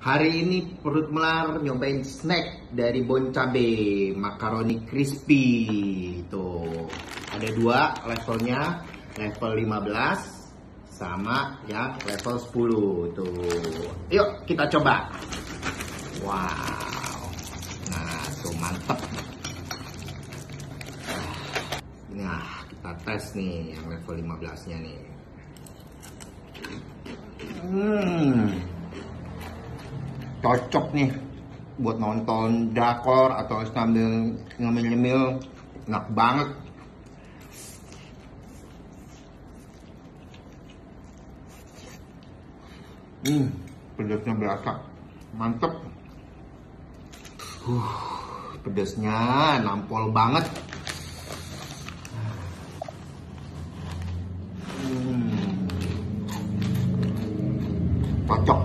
Hari ini perut melar nyobain snack dari Bon Cabe, makaroni crispy. Tuh, ada dua levelnya, level 15 sama yang level 10. Tuh, yuk kita coba. Wow, nah tuh mantep. Nah, kita tes nih yang level 15-nya nih. Cocok nih buat nonton drakor atau sambil ngemil-ngemil, enak banget. Pedasnya berasa, mantep. Pedasnya nampol banget. Cocok